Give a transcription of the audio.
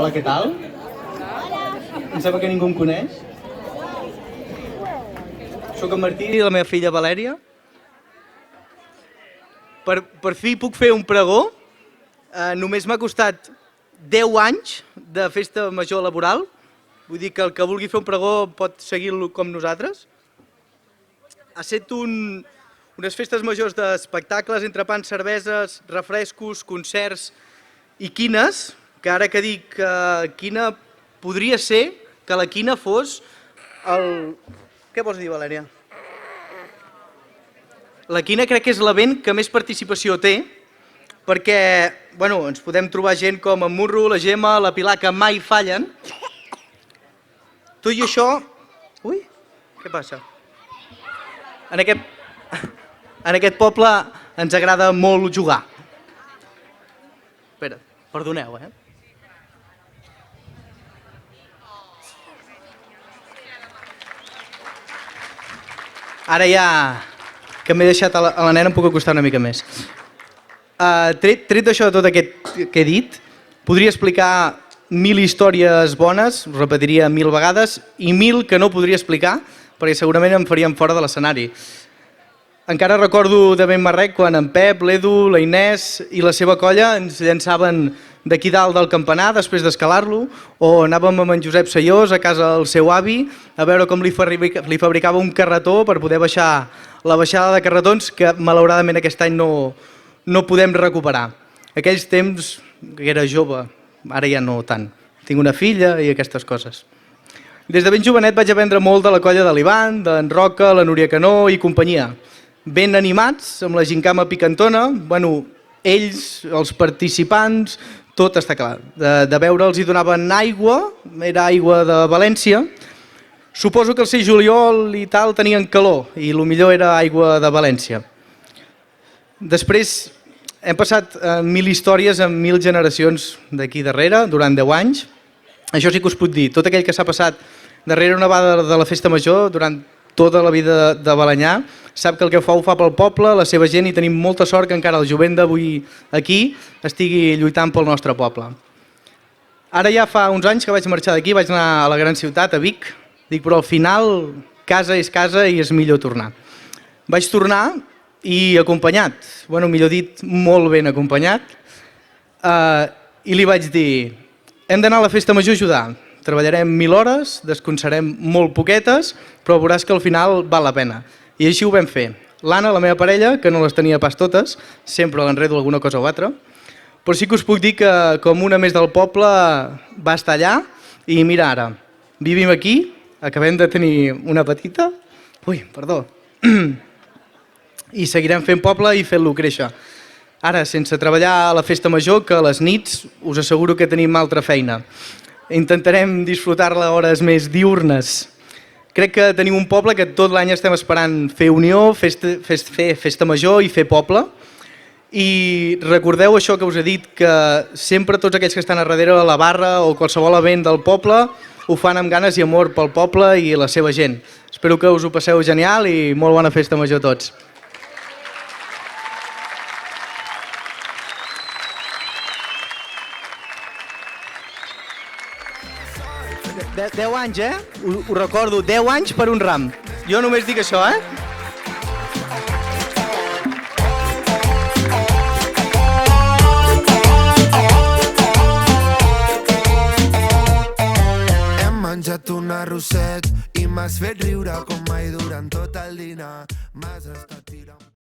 Hola, què tal? Em sembla que ningú em coneix. Soc en Martí i la meva filla Valèria. Per fi puc fer un pregó. Només m'ha costat 10 anys de festa major laboral. Vull dir que el que vulgui fer un pregó pot seguir-lo com nosaltres. Ha estat unes festes majors d'espectacles, entrepans, cerveses, refrescos, concerts i quines, que ara que dic quina podria ser que la quina fos el... Què vols dir, Valèria? La quina crec que és l'event que més participació té, perquè ens podem trobar gent com en Murro, la Gemma, la Pilar, que mai fallen. Tot i això... Ui, què passa? En aquest poble ens agrada molt jugar. Espera, perdoneu, Ara ja que m'he deixat a la nena em puc acostar una mica més. Tret d'això de tot aquest que he dit, podria explicar 1000 històries bones, ho repetiria 1000 vegades, i 1000 que no podria explicar, perquè segurament em farien fora de l'escenari. Encara recordo de ben marrec quan en Pep, l'Edu, la Inés i la seva colla ens llançaven d'aquí dalt del campanar després d'escalar-lo, o anàvem amb en Josep Saiós a casa del seu avi a veure com li fabricava un carretó per poder baixar la baixada de carretons que malauradament aquest any no podem recuperar. Aquells temps que era jove, ara ja no tant. Tinc una filla i aquestes coses. Des de ben jovenet vaig aprendre molt de la colla de l'Ivan, d'en Roca, la Núria Canó i companyia. Ben animats, amb la gincama picantona, ells, els participants, tot està clar. De beure'ls hi donaven aigua, era aigua de València. Suposo que el 6 de juliol i tal tenien calor i el millor era aigua de València. Després hem passat 1000 històries en 1000 generacions d'aquí darrere, durant 10 anys. Això sí que us puc dir, tot aquell que s'ha passat darrere una vada de la festa major durant tota la vida de Balenyà, sap que el que fa ho fa pel poble, la seva gent, i tenim molta sort que encara el jovent d'avui aquí estigui lluitant pel nostre poble. Ara ja fa uns anys que vaig marxar d'aquí, vaig anar a la gran ciutat, a Vic, però al final casa és casa i és millor tornar. Vaig tornar i acompanyat, millor dit, molt ben acompanyat, i li vaig dir, hem d'anar a la festa major a ajudar. Treballarem 1000 hores, descansarem molt poquetes, però veuràs que al final val la pena. I així ho vam fer. L'Anna, la meva parella, que no les tenia pas totes, sempre l'enredo alguna cosa o altra, però sí que us puc dir que com una més del poble va estar allà i mira ara, vivim aquí, acabem de tenir una petita, i seguirem fent poble i fent-lo créixer. Ara, sense treballar a la festa major, que a les nits us asseguro que tenim altra feina. Intentarem disfrutar-la a hores més diurnes. Crec que tenim un poble que tot l'any estem esperant fer unió, fer festa major i fer poble. I recordeu això que us he dit, que sempre tots aquells que estan a darrere de la barra o qualsevol event del poble ho fan amb ganes i amor pel poble i la seva gent. Espero que us ho passeu genial i molt bona festa major a tots. 10 anys, Ho recordo, 10 anys per un ram. Jo només dic això, Hem menjat un arrosset i m'has fet riure com mai durant tot el dinar. M'has estat tirant...